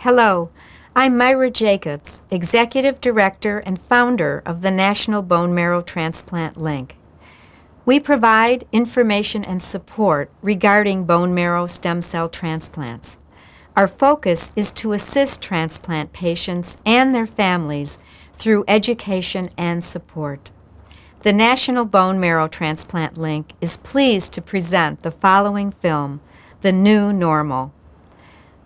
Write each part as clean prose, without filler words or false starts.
Hello, I'm Myra Jacobs, Executive Director and founder of the National Bone Marrow Transplant Link. We provide information and support regarding bone marrow stem cell transplants. Our focus is to assist transplant patients and their families through education and support. The National Bone Marrow Transplant Link is pleased to present the following film, The New Normal.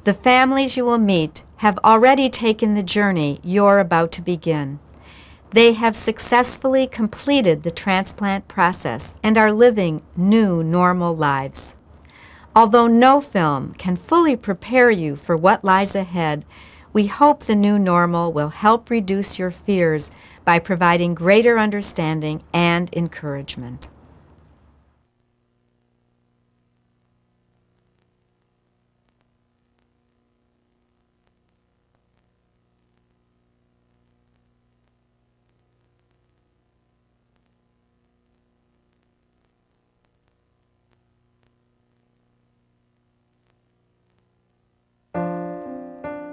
The families you will meet have already taken the journey you're about to begin. They have successfully completed the transplant process and are living new normal lives. Although no film can fully prepare you for what lies ahead, we hope the new normal will help reduce your fears by providing greater understanding and encouragement.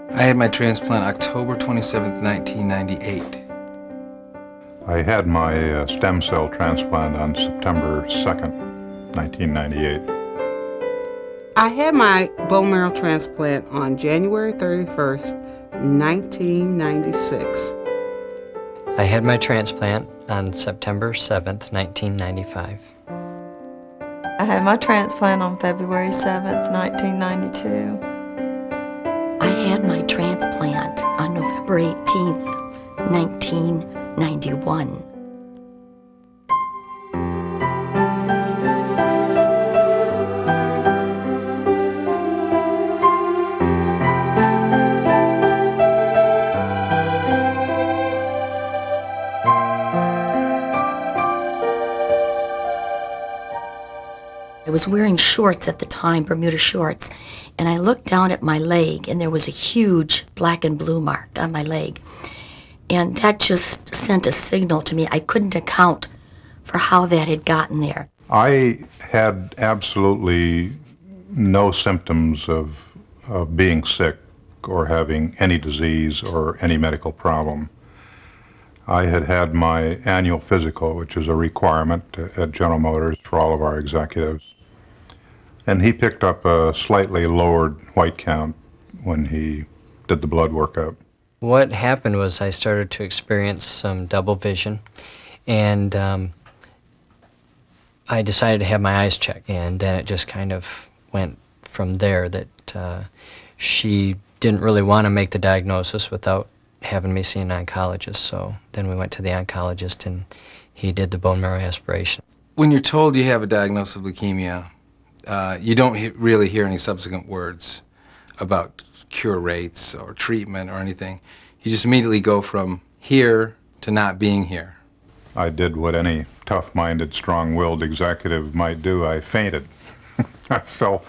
I had my transplant October 27th, 1998. I had my stem cell transplant on September 2nd, 1998. I had my bone marrow transplant on January 31st, 1996. I had my transplant on September 7th, 1995. I had my transplant on February 7th, 1992. I had my transplant on November 18th, 1991. I was wearing shorts at the time, Bermuda shorts, and I looked down at my leg, and there was a huge black and blue mark on my leg. And that just sent a signal to me. I couldn't account for how that had gotten there. I had absolutely no symptoms of being sick or having any disease or any medical problem. I had had my annual physical, which is a requirement at General Motors for all of our executives. And he picked up a slightly lowered white count when he did the blood workup. What happened was I started to experience some double vision, and I decided to have my eyes checked, and then it just kind of went from there that she didn't really want to make the diagnosis without having me see an oncologist, so then we went to the oncologist and he did the bone marrow aspiration. When you're told you have a diagnosis of leukemia, you don't really hear any subsequent words about cure rates or treatment or anything. You just immediately go from here to not being here. I did what any tough-minded, strong-willed executive might do. I fainted. I fell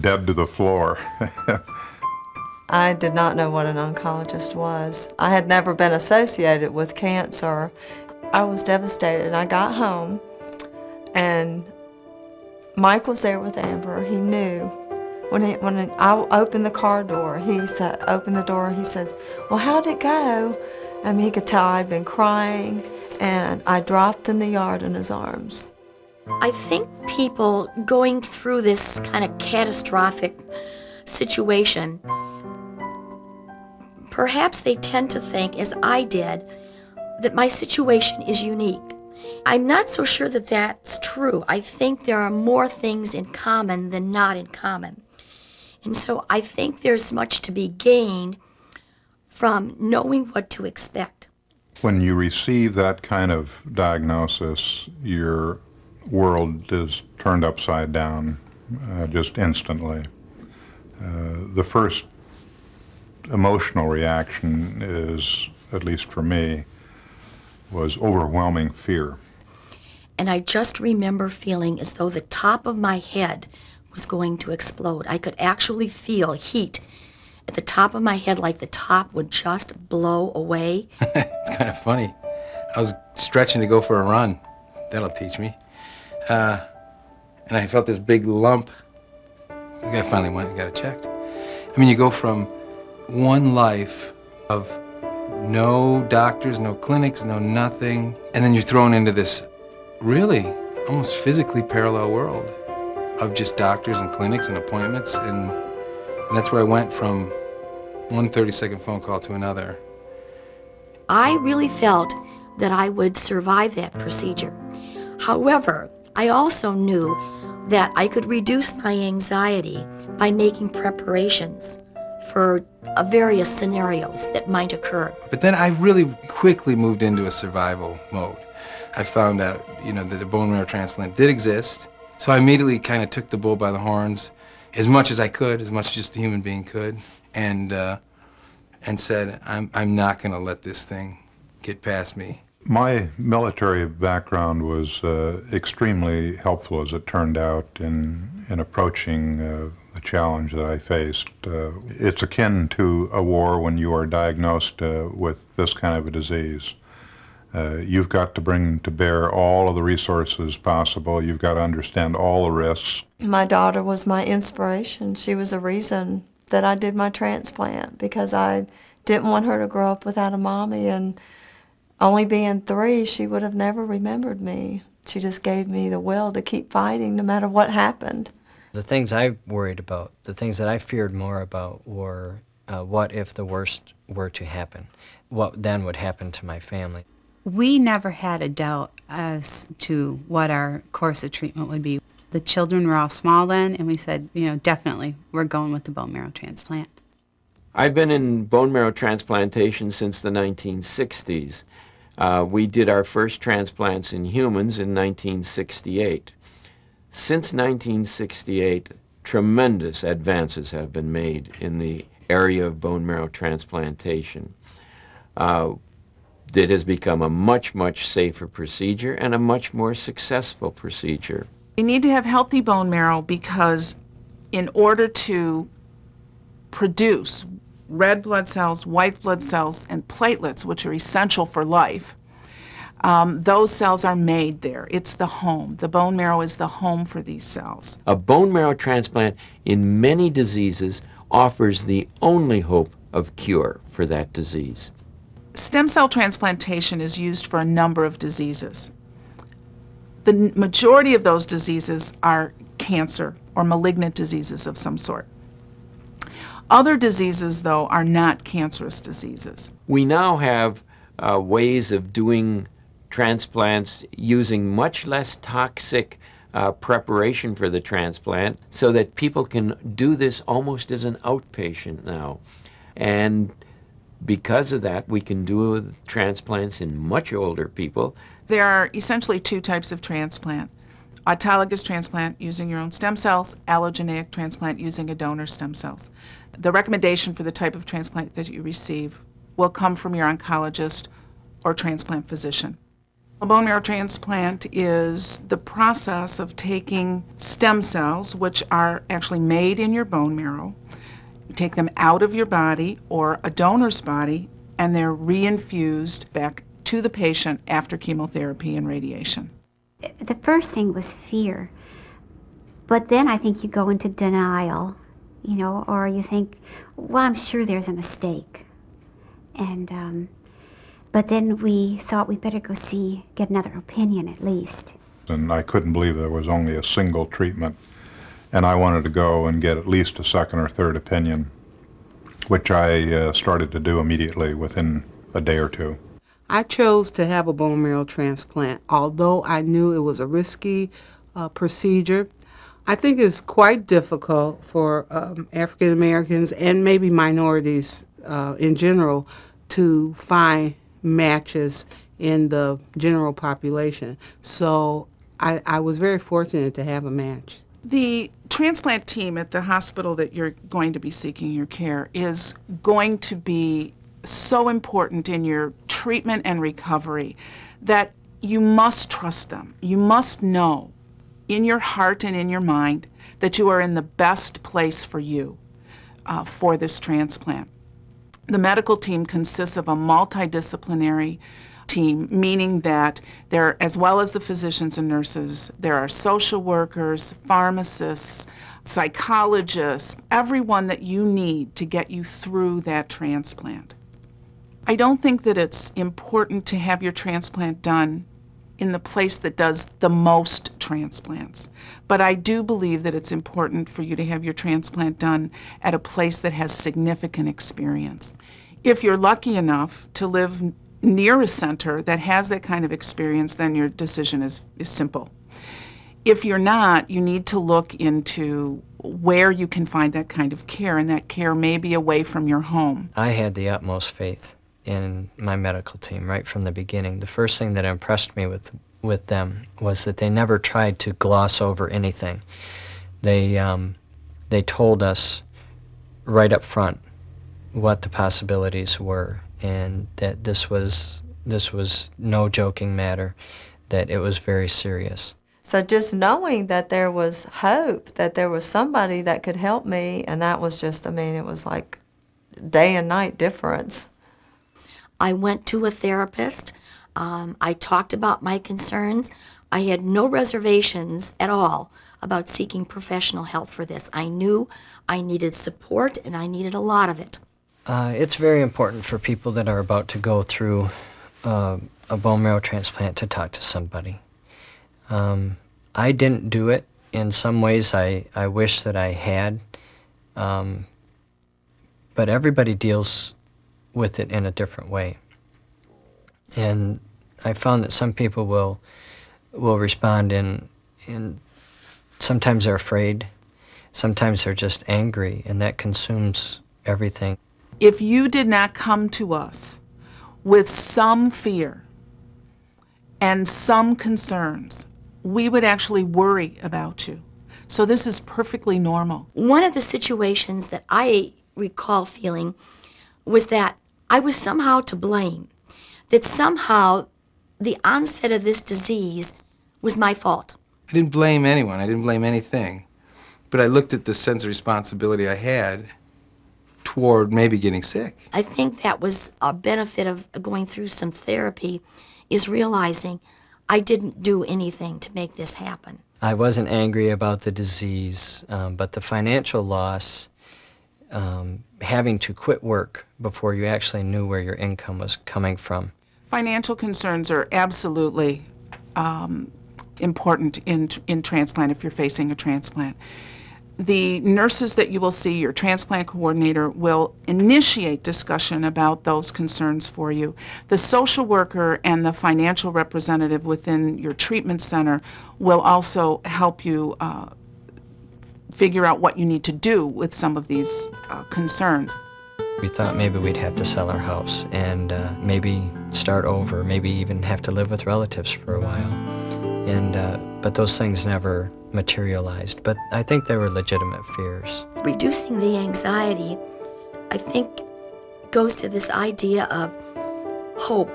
dead to the floor. I did not know what an oncologist was. I had never been associated with cancer. I was devastated. I got home, and Mike was there with Amber. He knew. When I opened the car door, he said, opened the door, he says, "Well, how'd it go?" I mean, he could tell I'd been crying, and I dropped in the yard in his arms. I think people going through this kind of catastrophic situation, perhaps they tend to think, as I did, that my situation is unique. I'm not so sure that that's true. I think there are more things in common than not in common. And so I think there's much to be gained from knowing what to expect. When you receive that kind of diagnosis, your world is turned upside down just instantly. The first emotional reaction is, at least for me, was overwhelming fear. And I just remember feeling as though the top of my head was going to explode. I could actually feel heat at the top of my head, like the top would just blow away. It's kind of funny. I was stretching to go for a run. That'll teach me. And I felt this big lump. The guy finally went and got it checked. I mean, you go from one life of no doctors, no clinics, no nothing, and then you're thrown into this really almost physically parallel world of just doctors and clinics and appointments, and that's where I went from one 30-second phone call to another. I really felt that I would survive that procedure. However, I also knew that I could reduce my anxiety by making preparations for various scenarios that might occur. But then I really quickly moved into a survival mode. I found out, that the bone marrow transplant did exist, so I immediately kind of took the bull by the horns as much as I could, as much as just a human being could, and said, I'm not going to let this thing get past me. My military background was extremely helpful, as it turned out, in approaching the challenge that I faced. It's akin to a war when you are diagnosed with this kind of a disease. You've got to bring to bear all of the resources possible. You've got to understand all the risks. My daughter was my inspiration. She was the reason that I did my transplant, because I didn't want her to grow up without a mommy, and only being 3, she would have never remembered me. She just gave me the will to keep fighting no matter what happened. The things I worried about, the things that I feared more about were what if the worst were to happen? What then would happen to my family? We never had a doubt as to what our course of treatment would be. The children were all small then, and we said, definitely, we're going with the bone marrow transplant. I've been in bone marrow transplantation since the 1960s. We did our first transplants in humans in 1968. Since 1968, tremendous advances have been made in the area of bone marrow transplantation. It has become a much, much safer procedure and a much more successful procedure. You need to have healthy bone marrow because in order to produce red blood cells, white blood cells, and platelets, which are essential for life, those cells are made there. It's the home. The bone marrow is the home for these cells. A bone marrow transplant in many diseases offers the only hope of cure for that disease. Stem cell transplantation is used for a number of diseases. The majority of those diseases are cancer or malignant diseases of some sort. Other diseases, though, are not cancerous diseases. We now have ways of doing transplants using much less toxic preparation for the transplant so that people can do this almost as an outpatient now. And because of that, we can do transplants in much older people. There are essentially 2 types of transplant. Autologous transplant using your own stem cells, allogeneic transplant using a donor's stem cells. The recommendation for the type of transplant that you receive will come from your oncologist or transplant physician. A bone marrow transplant is the process of taking stem cells, which are actually made in your bone marrow, you take them out of your body or a donor's body, and they're reinfused back to the patient after chemotherapy and radiation. The first thing was fear, but then I think you go into denial, or you think, well, I'm sure there's a mistake. And, but then we thought we better go get another opinion at least. And I couldn't believe there was only a single treatment, and I wanted to go and get at least a second or third opinion, which I started to do immediately within a day or 2. I chose to have a bone marrow transplant, although I knew it was a risky procedure. I think it's quite difficult for African Americans and maybe minorities in general to find matches in the general population. So I was very fortunate to have a match. The transplant team at the hospital that you're going to be seeking your care is going to be so important in your treatment and recovery that you must trust them. You must know in your heart and in your mind that you are in the best place for you for this transplant. The medical team consists of a multidisciplinary team, meaning that there, as well as the physicians and nurses, there are social workers, pharmacists, psychologists, everyone that you need to get you through that transplant. I don't think that it's important to have your transplant done in the place that does the most transplants. But I do believe that it's important for you to have your transplant done at a place that has significant experience. If you're lucky enough to live near a center that has that kind of experience, then your decision is simple. If you're not, you need to look into where you can find that kind of care, and that care may be away from your home. I had the utmost faith in my medical team right from the beginning. The first thing that impressed me with them was that they never tried to gloss over anything. They told us right up front what the possibilities were, and that this was no joking matter, that it was very serious. So just knowing that there was hope, that there was somebody that could help me, and that was just, I mean, it was like day and night difference. I went to a therapist. I talked about my concerns. I had no reservations at all about seeking professional help for this. I knew I needed support, and I needed a lot of it. It's very important for people that are about to go through a bone marrow transplant to talk to somebody. I didn't do it. In some ways, I wish that I had. But everybody deals with it in a different way. And I found that some people will respond in sometimes they're afraid, sometimes they're just angry, and that consumes everything. If you did not come to us with some fear and some concerns, we would actually worry about you. So this is perfectly normal. One of the situations that I recall feeling was that I was somehow to blame, that somehow the onset of this disease was my fault. I didn't blame anyone. I didn't blame anything. But I looked at the sense of responsibility I had toward maybe getting sick. I think that was a benefit of going through some therapy, is realizing I didn't do anything to make this happen. I wasn't angry about the disease, but the financial loss, having to quit work before you actually knew where your income was coming from. Financial concerns are absolutely important in transplant if you're facing a transplant. The nurses that you will see, your transplant coordinator, will initiate discussion about those concerns for you. The social worker and the financial representative within your treatment center will also help you figure out what you need to do with some of these concerns. We thought maybe we'd have to sell our house and maybe start over, maybe even have to live with relatives for a while. But those things never materialized. But I think they were legitimate fears. Reducing the anxiety, I think, goes to this idea of hope.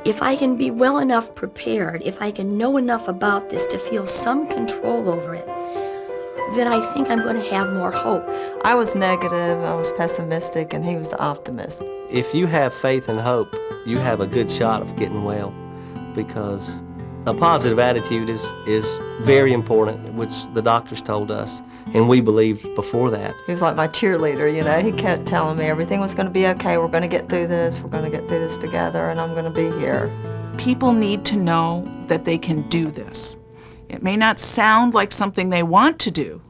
If I can be well enough prepared, if I can know enough about this to feel some control over it, then I think I'm going to have more hope. I was negative, I was pessimistic, and he was the optimist. If you have faith and hope, you have a good shot of getting well, because a positive attitude is very important, which the doctors told us, and we believed before that. He was like my cheerleader, you know. He kept telling me everything was going to be okay, we're going to get through this, we're going to get through this together, and I'm going to be here. People need to know that they can do this. It may not sound like something they want to do,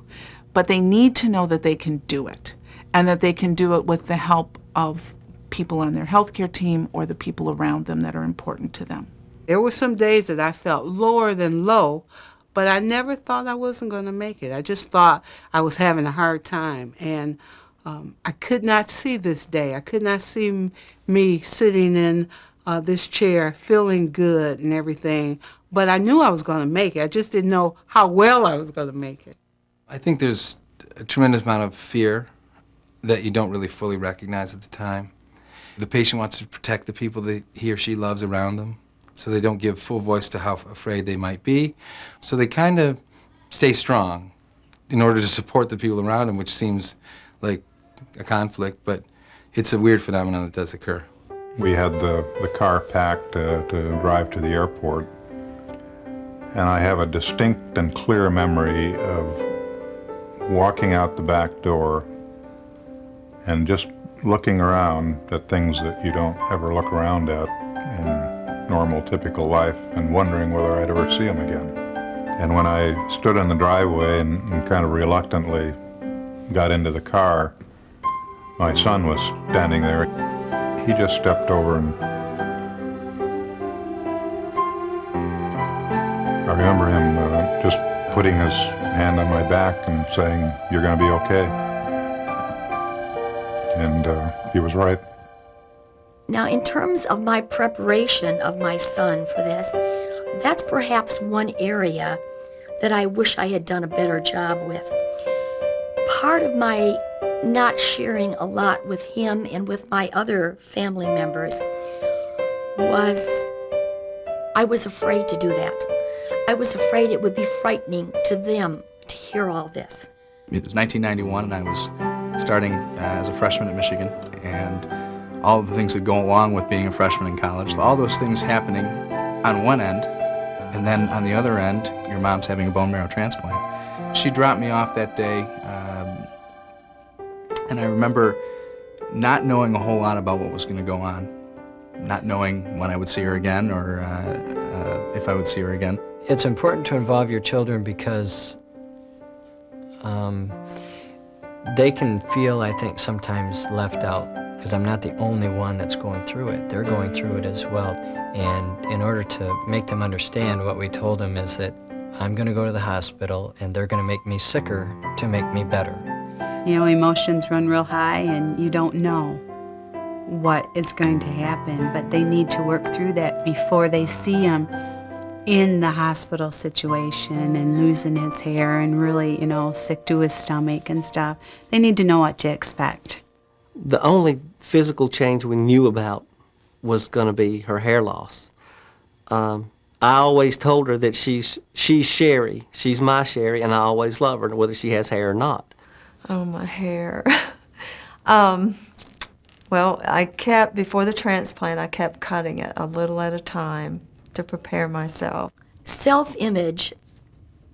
but they need to know that they can do it, and that they can do it with the help of people on their healthcare team or the people around them that are important to them. There were some days that I felt lower than low, but I never thought I wasn't going to make it. I just thought I was having a hard time, and I could not see this day. I could not see me sitting in this chair feeling good and everything, but I knew I was going to make it. I just didn't know how well I was going to make it. I think there's a tremendous amount of fear that you don't really fully recognize at the time. The patient wants to protect the people that he or she loves around them, so they don't give full voice to how afraid they might be. So they kind of stay strong in order to support the people around them, which seems like a conflict, but it's a weird phenomenon that does occur. We had the car packed to drive to the airport, and I have a distinct and clear memory of walking out the back door and just looking around at things that you don't ever look around at in normal, typical life, and wondering whether I'd ever see them again. And when I stood in the driveway and kind of reluctantly got into the car, my son was standing there. He just stepped over, and I remember him just putting his hand on my back and saying, "You're going to be okay." And he was right. Now, in terms of my preparation of my son for this, that's perhaps one area that I wish I had done a better job with. Part of my not sharing a lot with him and with my other family members was I was afraid to do that. I was afraid it would be frightening to them to hear all this. It was 1991, and I was starting as a freshman at Michigan, and all of the things that go along with being a freshman in college, all those things happening on one end, and then on the other end, your mom's having a bone marrow transplant. She dropped me off that day, and I remember not knowing a whole lot about what was going to go on, not knowing when I would see her again or if I would see her again. It's important to involve your children because they can feel, I think, sometimes left out, because I'm not the only one that's going through it. They're going through it as well. And in order to make them understand, what we told them is that I'm going to go to the hospital and they're going to make me sicker to make me better. You know, emotions run real high and you don't know what is going to happen, but they need to work through that before they see him in the hospital situation and losing his hair and really, you know, sick to his stomach and stuff. They need to know what to expect. The only physical change we knew about was going to be her hair loss. I always told her that she's Sherry, she's my Sherry, and I always love her, whether she has hair or not. Oh, my hair. Well, before the transplant, I kept cutting it a little at a time to prepare myself. Self-image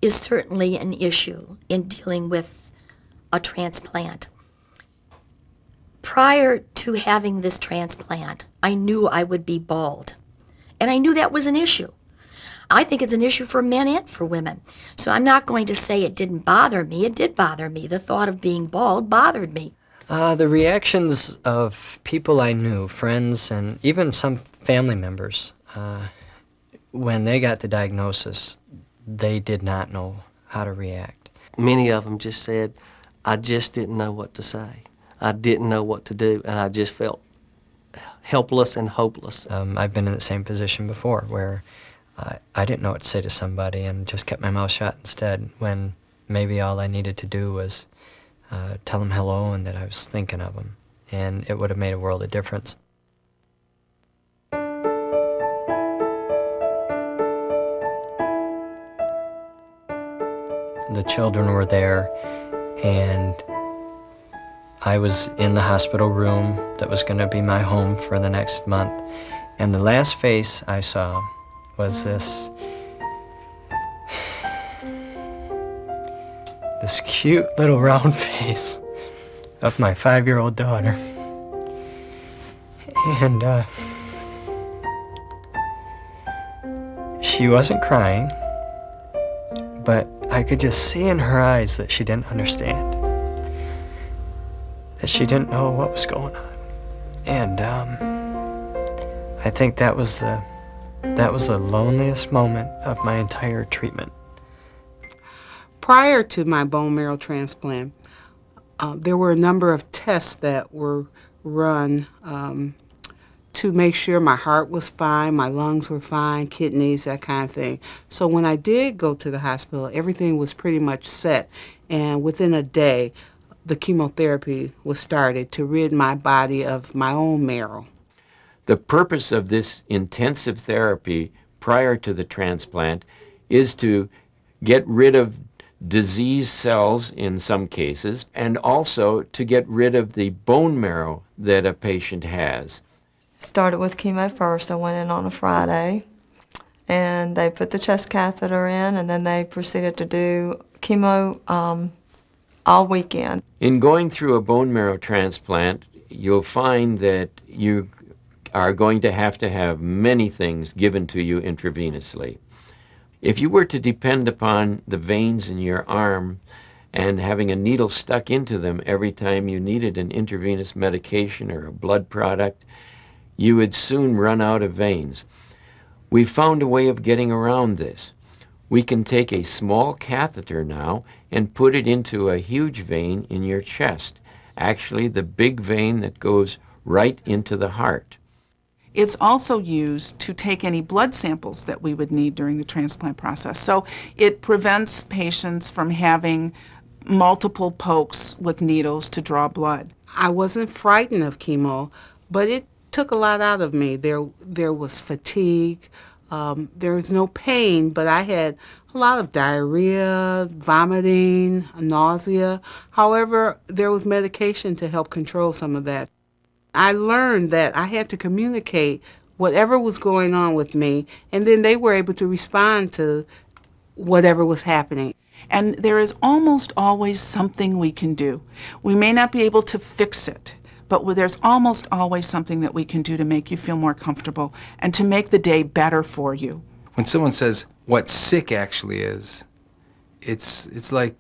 is certainly an issue in dealing with a transplant. Prior to having this transplant, I knew I would be bald, and I knew that was an issue. I think it's an issue for men and for women. So I'm not going to say it didn't bother me. It did bother me. The thought of being bald bothered me. The reactions of people I knew, friends, and even some family members, when they got the diagnosis, they did not know how to react. Many of them just said, I just didn't know what to say. I didn't know what to do, and I just felt helpless and hopeless. I've been in the same position before where I didn't know what to say to somebody and just kept my mouth shut instead, when maybe all I needed to do was tell them hello and that I was thinking of them, and it would have made a world of difference. The children were there, and I was in the hospital room that was going to be my home for the next month, and the last face I saw was this cute little round face of my 5-year-old daughter. And she wasn't crying, but I could just see in her eyes that she didn't understand, that she didn't know what was going on. And I think that was the loneliest moment of my entire treatment. Prior to my bone marrow transplant, there were a number of tests that were run to make sure my heart was fine, my lungs were fine, kidneys, that kind of thing. So when I did go to the hospital, everything was pretty much set, and within a day, the chemotherapy was started to rid my body of my own marrow. The purpose of this intensive therapy prior to the transplant is to get rid of disease cells in some cases, and also to get rid of the bone marrow that a patient has. Started with chemo first. I went in on a Friday, and they put the chest catheter in, and then they proceeded to do chemo all weekend. In going through a bone marrow transplant, you'll find that you are going to have many things given to you intravenously. If you were to depend upon the veins in your arm and having a needle stuck into them every time you needed an intravenous medication or a blood product, you would soon run out of veins. We've found a way of getting around this. We can take a small catheter now and put it into a huge vein in your chest, actually the big vein that goes right into the heart. It's also used to take any blood samples that we would need during the transplant process. So it prevents patients from having multiple pokes with needles to draw blood. I wasn't frightened of chemo, but it took a lot out of me. There was fatigue. There was no pain, but I had a lot of diarrhea, vomiting, nausea. However, there was medication to help control some of that. I learned that I had to communicate whatever was going on with me, and then they were able to respond to whatever was happening. And there is almost always something we can do. We may not be able to fix it, but there's almost always something that we can do to make you feel more comfortable and to make the day better for you. When someone says what sick actually is, it's like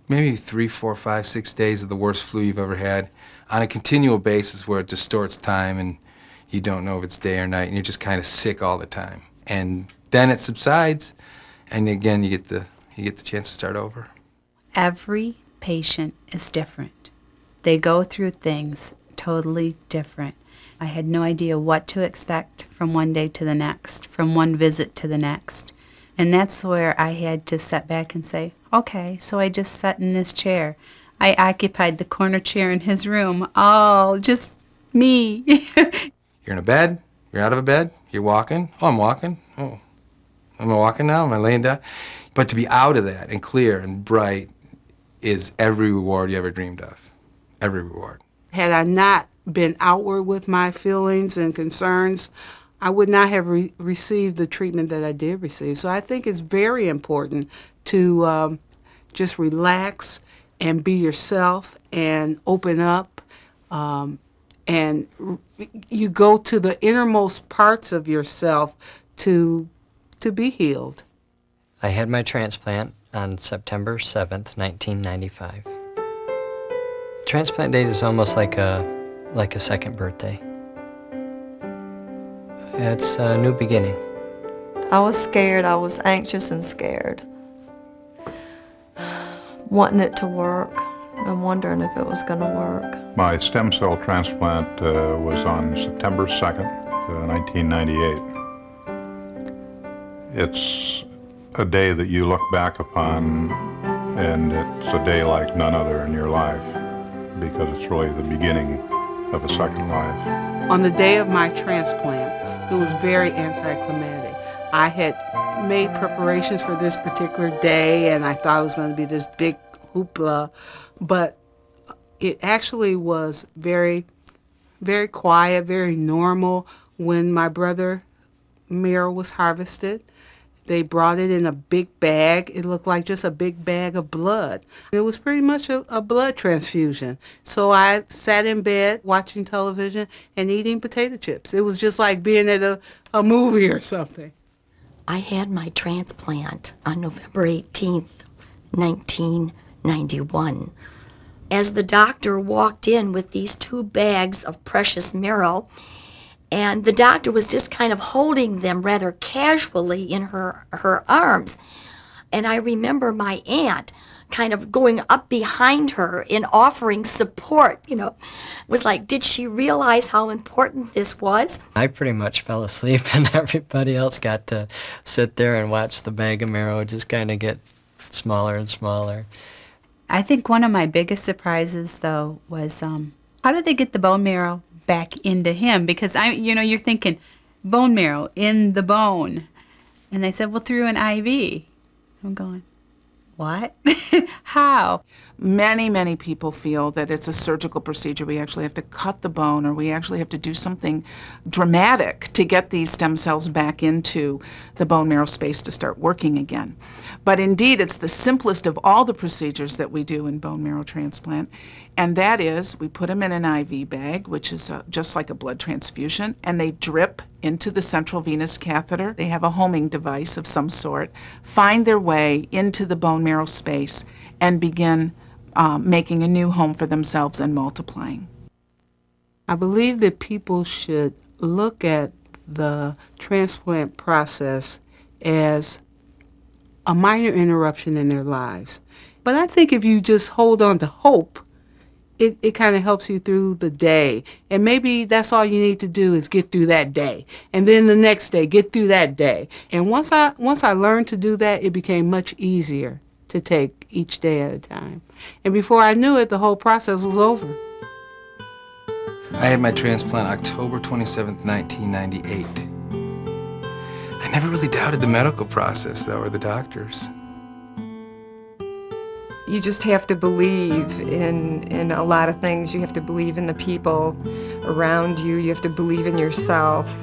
maybe 3, 4, 5, 6 days of the worst flu you've ever had on a continual basis where it distorts time and you don't know if it's day or night and you're just kind of sick all the time. And then it subsides and again you get the chance to start over. Every patient is different. They go through things totally different. I had no idea what to expect from one day to the next, from one visit to the next. And that's where I had to sit back and say, okay, so I just sat in this chair. I occupied the corner chair in his room, all just me. You're in a bed, you're out of a bed, you're walking. Oh, I'm walking. Oh, am I walking now? Am I laying down? But to be out of that and clear and bright is every reward you ever dreamed of. Every reward. Had I not been outward with my feelings and concerns, I would not have received the treatment that I did receive. So I think it's very important to just relax and be yourself and open up. And you go to the innermost parts of yourself to be healed. I had my transplant on September 7th, 1995. Transplant date is almost like a second birthday. It's a new beginning. I was scared. I was anxious and scared. Wanting it to work and wondering if it was going to work. My stem cell transplant was on September 2nd, 1998. It's a day that you look back upon, and it's a day like none other in your life, because it's really the beginning of a second life. On the day of my transplant, it was very anticlimactic. I had made preparations for this particular day, and I thought it was going to be this big hoopla, but it actually was very, very quiet, very normal. When my brother Marrow was harvested, they brought it in a big bag. It looked like just a big bag of blood. It was pretty much a blood transfusion. So I sat in bed watching television and eating potato chips. It was just like being at a movie or something. I had my transplant on November 18th, 1991. As the doctor walked in with these 2 bags of precious marrow, and the doctor was just kind of holding them rather casually in her arms. And I remember my aunt kind of going up behind her and offering support, It was like, did she realize how important this was? I pretty much fell asleep and everybody else got to sit there and watch the bag of marrow just kind of get smaller and smaller. I think one of my biggest surprises, though, was how did they get the bone marrow back into him? Because you're thinking bone marrow in the bone, and they said, well, through an IV. I'm going, What? How? Many people feel that it's a surgical procedure. We actually have to cut the bone, or we actually have to do something dramatic to get these stem cells back into the bone marrow space to start working again. But indeed, it's the simplest of all the procedures that we do in bone marrow transplant, and that is we put them in an IV bag, which is just like a blood transfusion, and they drip into the central venous catheter. They have a homing device of some sort, find their way into the bone marrow space, and begin making a new home for themselves and multiplying. I believe that people should look at the transplant process as a minor interruption in their lives. But I think if you just hold on to hope, it kind of helps you through the day. And maybe that's all you need to do is get through that day. And then the next day, get through that day. And once I learned to do that, it became much easier to take each day at a time. And before I knew it, the whole process was over. I had my transplant October 27th, 1998. I never really doubted the medical process, though, or the doctors. You just have to believe in a lot of things. You have to believe in the people around you. You have to believe in yourself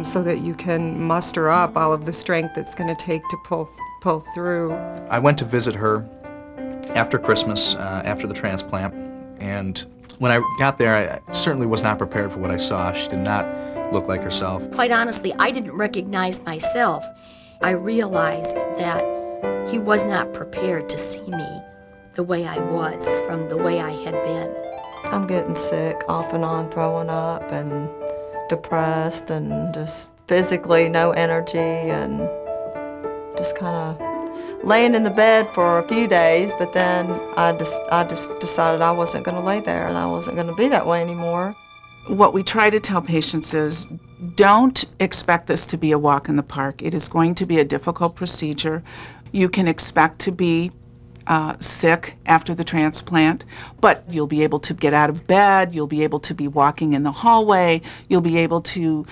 so that you can muster up all of the strength it's going to take to pull through. I went to visit her after Christmas, after the transplant, and when I got there, I certainly was not prepared for what I saw. She did not look like herself. Quite honestly, I didn't recognize myself. I realized that he was not prepared to see me the way I was from the way I had been. I'm getting sick off and on, throwing up and depressed and just physically no energy and just kind of laying in the bed for a few days, but then I just decided I wasn't going to lay there and I wasn't going to be that way anymore. What we try to tell patients is don't expect this to be a walk in the park. It is going to be a difficult procedure. You can expect to be sick after the transplant, but you'll be able to get out of bed, you'll be able to be walking in the hallway, you'll be able to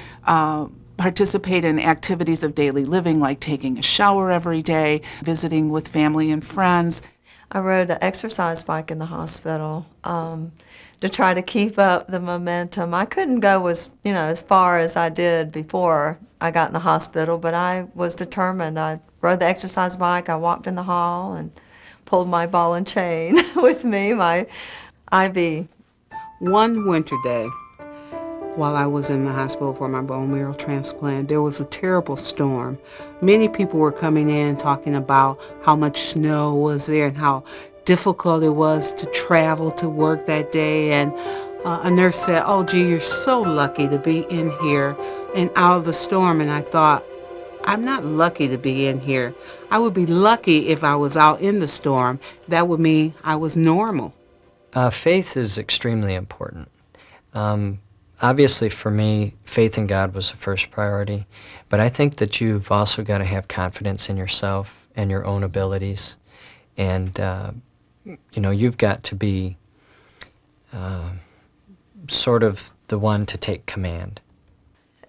participate in activities of daily living like taking a shower every day, visiting with family and friends. I rode an exercise bike in the hospital to try to keep up the momentum. I couldn't go as far as I did before I got in the hospital, but I was determined. I rode the exercise bike, I walked in the hall and pulled my ball and chain with me, my IV. One winter day, while I was in the hospital for my bone marrow transplant, there was a terrible storm. Many people were coming in talking about how much snow was there and how difficult it was to travel to work that day. And a nurse said, "Oh, gee, you're so lucky to be in here and out of the storm." And I thought, I'm not lucky to be in here. I would be lucky if I was out in the storm. That would mean I was normal. Faith is extremely important. Obviously, for me, faith in God was the first priority, but I think that you've also got to have confidence in yourself and your own abilities, and you've got to be sort of the one to take command.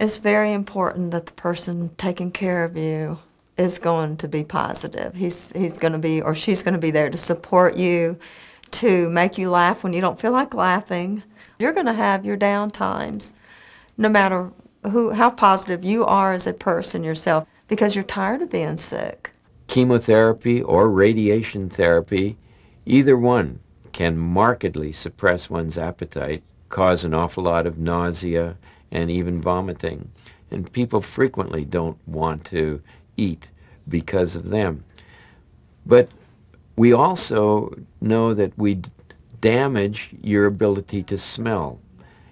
It's very important that the person taking care of you is going to be positive. He's going to be, or she's going to be there to support you, to make you laugh when you don't feel like laughing. You're going to have your down times, no matter how positive you are as a person yourself, because you're tired of being sick. Chemotherapy or radiation therapy, either one can markedly suppress one's appetite, cause an awful lot of nausea, and even vomiting. And people frequently don't want to eat because of them. But we also know that we damage your ability to smell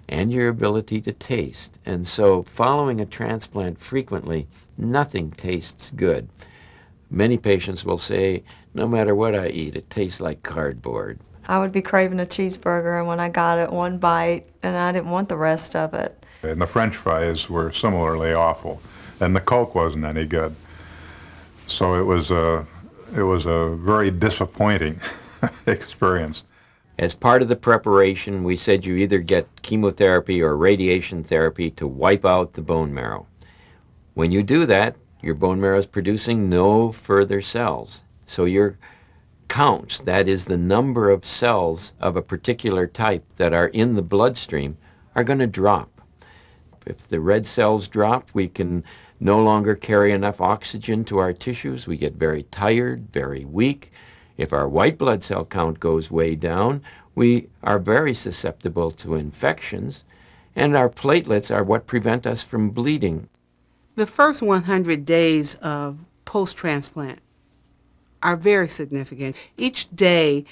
and your ability to taste. And so following a transplant frequently, nothing tastes good. Many patients will say, no matter what I eat, it tastes like cardboard. I would be craving a cheeseburger, and when I got it, one bite, and I didn't want the rest of it. And the French fries were similarly awful, and the Coke wasn't any good. So it was a very disappointing experience. As part of the preparation, we said you either get chemotherapy or radiation therapy to wipe out the bone marrow. When you do that, your bone marrow is producing no further cells. So you're counts, that is the number of cells of a particular type that are in the bloodstream, are going to drop. If the red cells drop, we can no longer carry enough oxygen to our tissues. We get very tired, very weak. If our white blood cell count goes way down, we are very susceptible to infections, and our platelets are what prevent us from bleeding. The first 100 days of post-transplant are very significant. Each day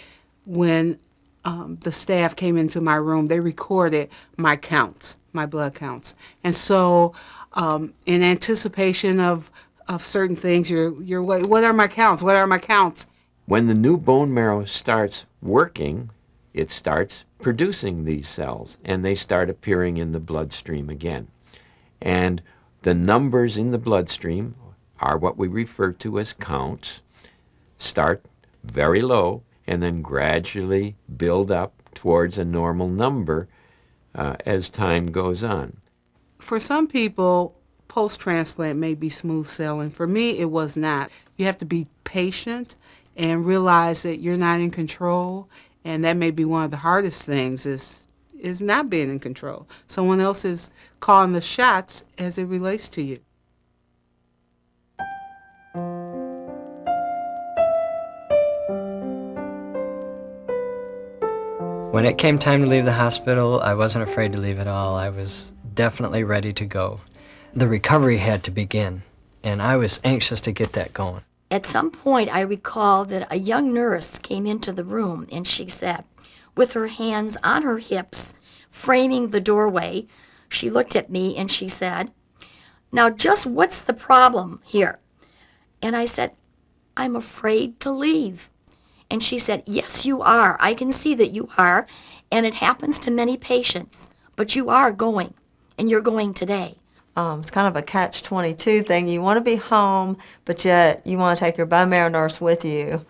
when the staff came into my room, they recorded my counts, my blood counts. And so in anticipation of certain things, you're what are my counts? What are my counts? When the new bone marrow starts working, it starts producing these cells, and they start appearing in the bloodstream again. And the numbers in the bloodstream are what we refer to as counts, start very low, and then gradually build up towards a normal number as time goes on. For some people, post-transplant may be smooth sailing. For me, it was not. You have to be patient and realize that you're not in control, and that may be one of the hardest things is not being in control. Someone else is calling the shots as it relates to you. When it came time to leave the hospital, I wasn't afraid to leave at all. I was definitely ready to go. The recovery had to begin, and I was anxious to get that going. At some point, I recall that a young nurse came into the room, and she said, with her hands on her hips, framing the doorway, she looked at me and she said, "Now, just what's the problem here?" And I said, "I'm afraid to leave." And she said, "Yes, you are. I can see that you are, and it happens to many patients, but you are going, and you're going today." It's kind of a catch-22 thing. You want to be home, but yet you want to take your bone marrow nurse with you,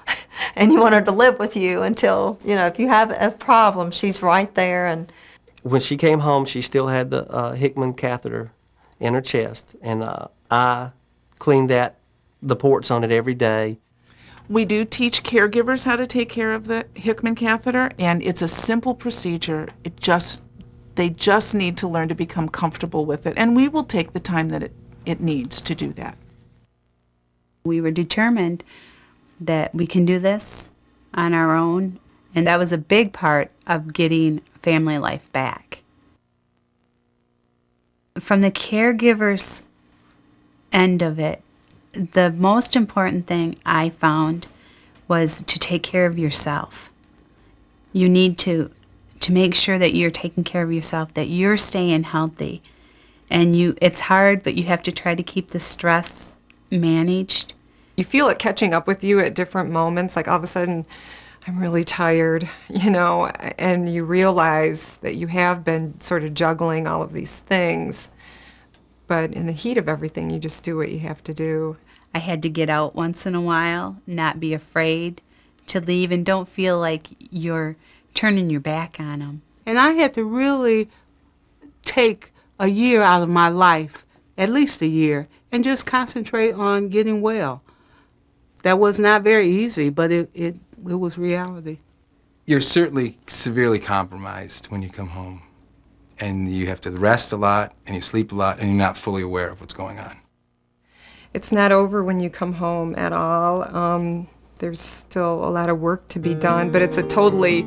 and you want her to live with you until, if you have a problem, she's right there. And When she came home, she still had the Hickman catheter in her chest, and I cleaned the ports on it every day. We do teach caregivers how to take care of the Hickman catheter, and it's a simple procedure. They just need to learn to become comfortable with it, and we will take the time that it needs to do that. We were determined that we can do this on our own, and that was a big part of getting family life back. From the caregiver's end of it, the most important thing I found was to take care of yourself. You need to make sure that you're taking care of yourself, that you're staying healthy. And it's hard, but you have to try to keep the stress managed. You feel it catching up with you at different moments, like all of a sudden, I'm really tired, and you realize that you have been sort of juggling all of these things. But in the heat of everything, you just do what you have to do. I had to get out once in a while, not be afraid to leave, and don't feel like you're turning your back on them. And I had to really take a year out of my life, at least a year, and just concentrate on getting well. That was not very easy, but it was reality. You're certainly severely compromised when you come home, and you have to rest a lot, and you sleep a lot, and you're not fully aware of what's going on. It's not over when you come home at all. There's still a lot of work to be done, but it's a totally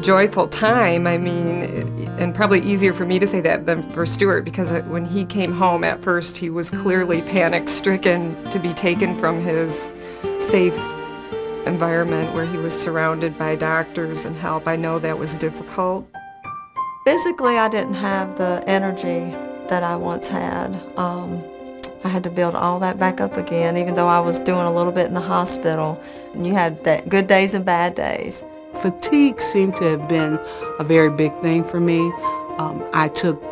joyful time. I mean, and probably easier for me to say that than for Stuart, because when he came home at first, he was clearly panic-stricken to be taken from his safe environment where he was surrounded by doctors and help. I know that was difficult. physically, I didn't have the energy that I once had. I had to build all that back up again, even though I was doing a little bit in the hospital. And you had good days and bad days. Fatigue seemed to have been a very big thing for me. I took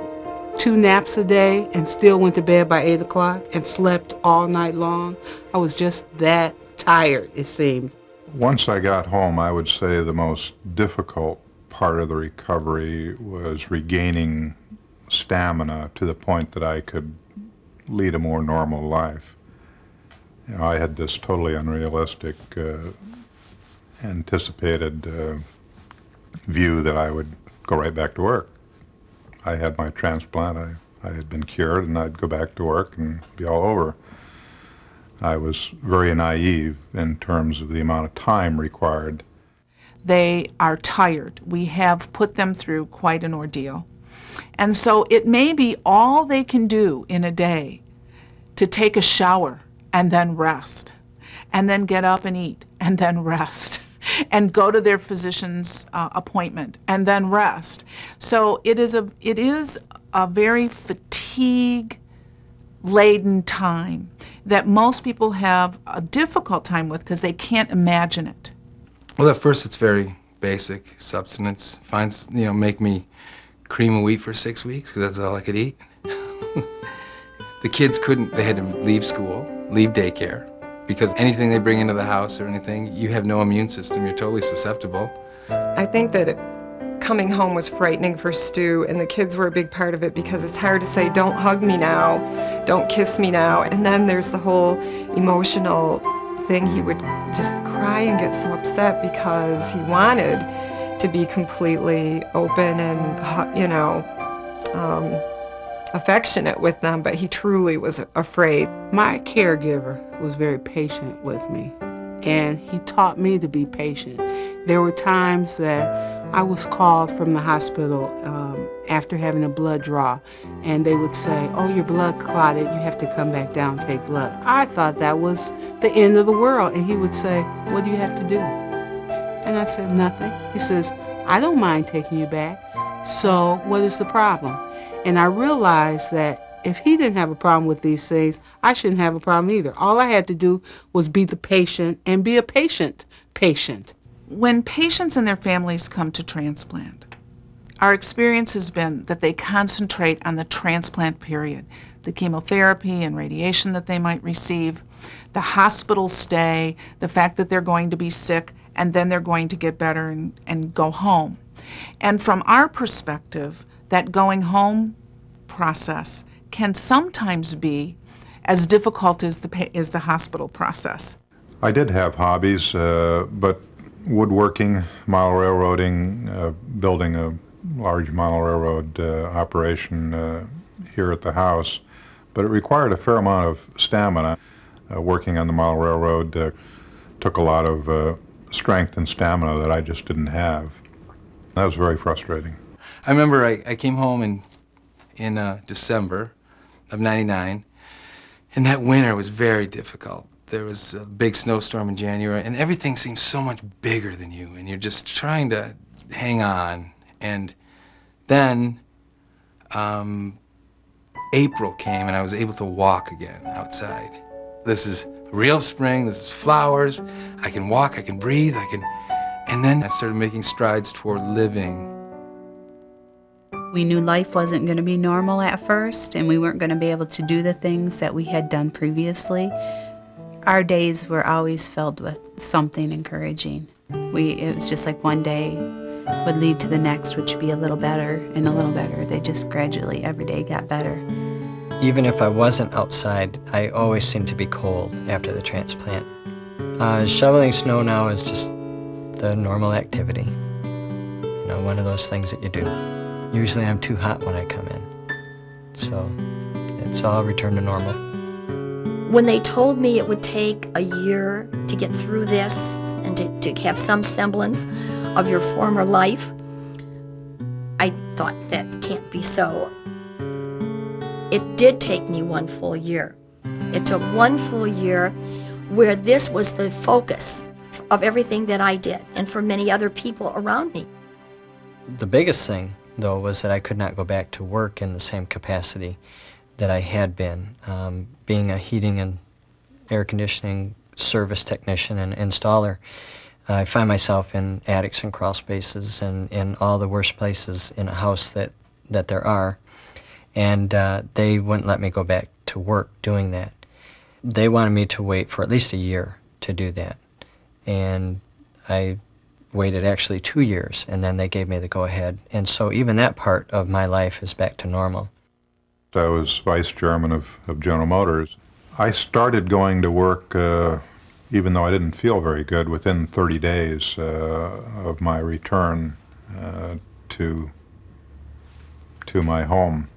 2 naps a day and still went to bed by 8 o'clock and slept all night long. I was just that tired, it seemed. Once I got home, I would say the most difficult part of the recovery was regaining stamina to the point that I could lead a more normal life. I had this totally unrealistic anticipated view that I would go right back to work. I had my transplant, I had been cured, and I'd go back to work and be all over. I was very naive in terms of the amount of time required. They are tired. We have put them through quite an ordeal. And so it may be all they can do in a day to take a shower and then rest, and then get up and eat, and then rest, and go to their physician's appointment, and then rest. So it is a very fatigue-laden time that most people have a difficult time with because they can't imagine it. Well, at first it's very basic substance. Make me cream of wheat for 6 weeks because that's all I could eat. The kids couldn't, they had to leave school, leave daycare, because anything they bring into the house or anything, you have no immune system, you're totally susceptible. I think that coming home was frightening for Stu, and the kids were a big part of it because it's hard to say, don't hug me now, don't kiss me now, and then there's the whole emotional thing. He would just cry and get so upset because he wanted to be completely open and, affectionate with them, but he truly was afraid. My caregiver was very patient with me, and he taught me to be patient. There were times that I was called from the hospital after having a blood draw, and they would say, oh, your blood clotted, you have to come back down and take blood. I thought that was the end of the world, and he would say, what do you have to do? And I said, nothing. He says, I don't mind taking you back, so what is the problem? And I realized that if he didn't have a problem with these things, I shouldn't have a problem either. All I had to do was be the patient and be a patient. When patients and their families come to transplant, our experience has been that they concentrate on the transplant period, the chemotherapy and radiation that they might receive, the hospital stay, the fact that they're going to be sick, and then they're going to get better and go home. And from our perspective, that going home process can sometimes be as difficult as the hospital process. I did have hobbies, but woodworking, mile railroading, building a large mile railroad operation here at the house, but it required a fair amount of stamina. Working on the mile railroad took a lot of strength and stamina that I just didn't have. That was very frustrating. I remember I came home in December of '99, and that winter was very difficult. There was a big snowstorm in January, and everything seemed so much bigger than you, and you're just trying to hang on. And then April came, and I was able to walk again outside. This is real spring, this is flowers, I can walk, I can breathe, and then I started making strides toward living. We knew life wasn't going to be normal at first, and we weren't going to be able to do the things that we had done previously. Our days were always filled with something encouraging. It was just like one day would lead to the next, which would be a little better and a little better. They just gradually, every day got better. Even if I wasn't outside, I always seemed to be cold after the transplant. Shoveling snow now is just the normal activity. One of those things that you do. Usually I'm too hot when I come in, so it's all returned to normal. When they told me it would take a year to get through this and to have some semblance of your former life, I thought that can't be so. It did take me 1 full year. It took 1 full year where this was the focus of everything that I did and for many other people around me. The biggest thing, though, was that I could not go back to work in the same capacity that I had been. Being a heating and air conditioning service technician and installer, I find myself in attics and crawl spaces and in all the worst places in a house that there are. And they wouldn't let me go back to work doing that. They wanted me to wait for at least a year to do that. And I waited actually 2 years, and then they gave me the go-ahead. And so even that part of my life is back to normal. I was vice chairman of General Motors. I started going to work even though I didn't feel very good, within 30 days of my return to my home.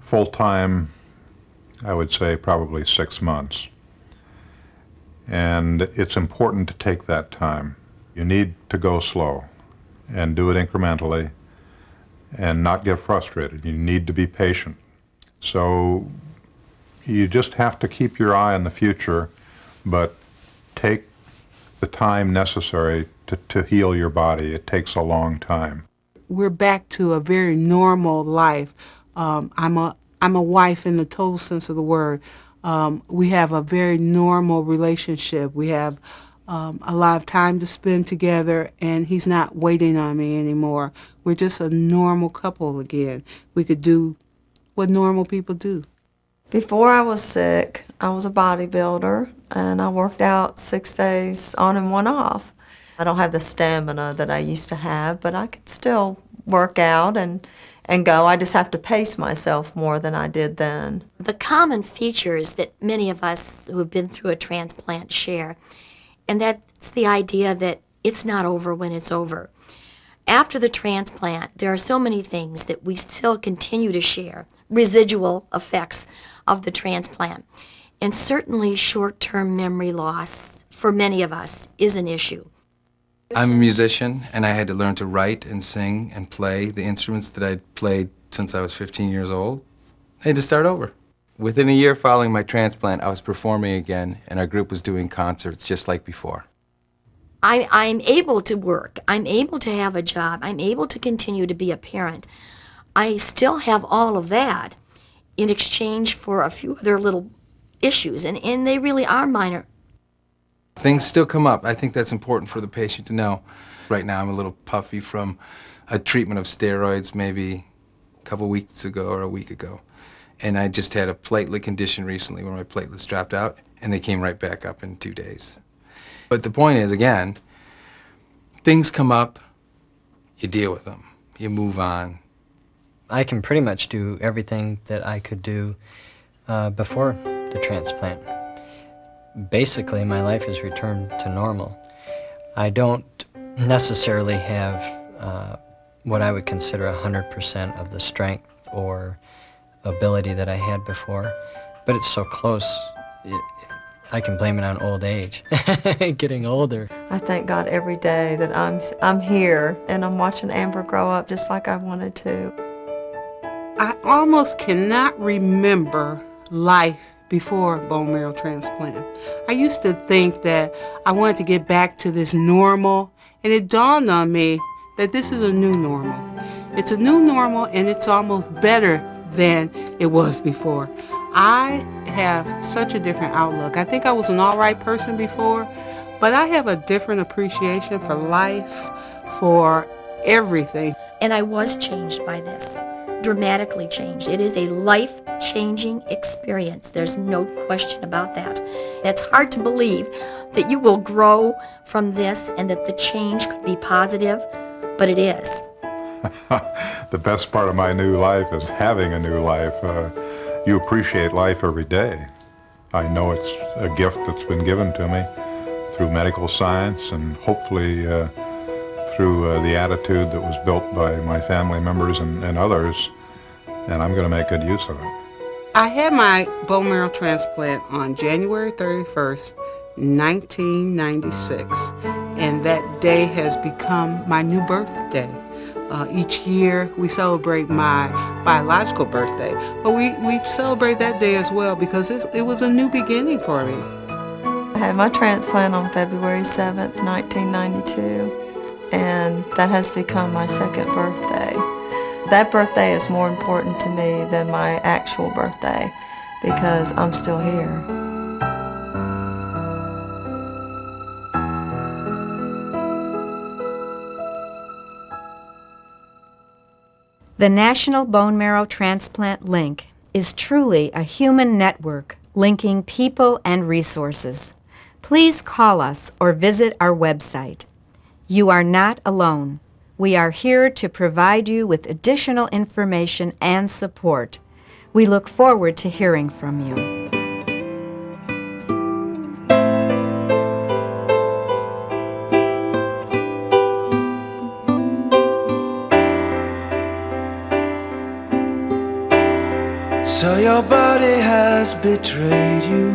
Full-time, I would say probably 6 months. And it's important to take that time. You need to go slow and do it incrementally and not get frustrated. You need to be patient. So you just have to keep your eye on the future, but take the time necessary to heal your body. It takes a long time. We're back to a very normal life. I'm a wife in the total sense of the word. We have a very normal relationship. We have a lot of time to spend together, and he's not waiting on me anymore. We're just a normal couple again. We could do what normal people do. Before I was sick, I was a bodybuilder, and I worked out 6 days on and 1 off. I don't have the stamina that I used to have, but I could still work out and go. I just have to pace myself more than I did then. The common features that many of us who have been through a transplant share, and that's the idea that it's not over when it's over. After the transplant, there are so many things that we still continue to share, residual effects of the transplant. And certainly short-term memory loss, for many of us, is an issue. I'm a musician, and I had to learn to write and sing and play the instruments that I'd played since I was 15 years old. I had to start over. Within a year following my transplant, I was performing again, and our group was doing concerts just like before. I'm able to work. I'm able to have a job. I'm able to continue to be a parent. I still have all of that in exchange for a few other little issues, and they really are minor. Things still come up. I think that's important for the patient to know. Right now I'm a little puffy from a treatment of steroids maybe a couple weeks ago or a week ago. And I just had a platelet condition recently where my platelets dropped out, and they came right back up in 2 days. But the point is, again, things come up, you deal with them, you move on. I can pretty much do everything that I could do before the transplant. Basically, my life has returned to normal. I don't necessarily have what I would consider 100% of the strength or ability that I had before, but it's so close. I can blame it on old age, getting older. I thank God every day that I'm here and I'm watching Amber grow up just like I wanted to. I almost cannot remember life before bone marrow transplant. I used to think that I wanted to get back to this normal, and it dawned on me that this is a new normal. It's a new normal, and it's almost better than it was before. I have such a different outlook. I think I was an all right person before, but I have a different appreciation for life, for everything. And I was changed by this, dramatically changed. It is a life-changing experience. There's no question about that. It's hard to believe that you will grow from this and that the change could be positive, but it is. The best part of my new life is having a new life. You appreciate life every day. I know it's a gift that's been given to me through medical science and hopefully through the attitude that was built by my family members and others, and I'm going to make good use of it. I had my bone marrow transplant on January 31st, 1996, and that day has become my new birthday. Each year we celebrate my biological birthday, but we celebrate that day as well because it was a new beginning for me. I had my transplant on February 7th, 1992, and that has become my second birthday. That birthday is more important to me than my actual birthday because I'm still here. The National Bone Marrow Transplant Link is truly a human network linking people and resources. Please call us or visit our website. You are not alone. We are here to provide you with additional information and support. We look forward to hearing from you. So your body has betrayed you,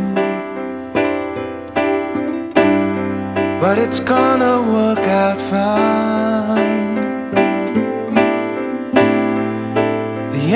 but it's gonna work out fine. The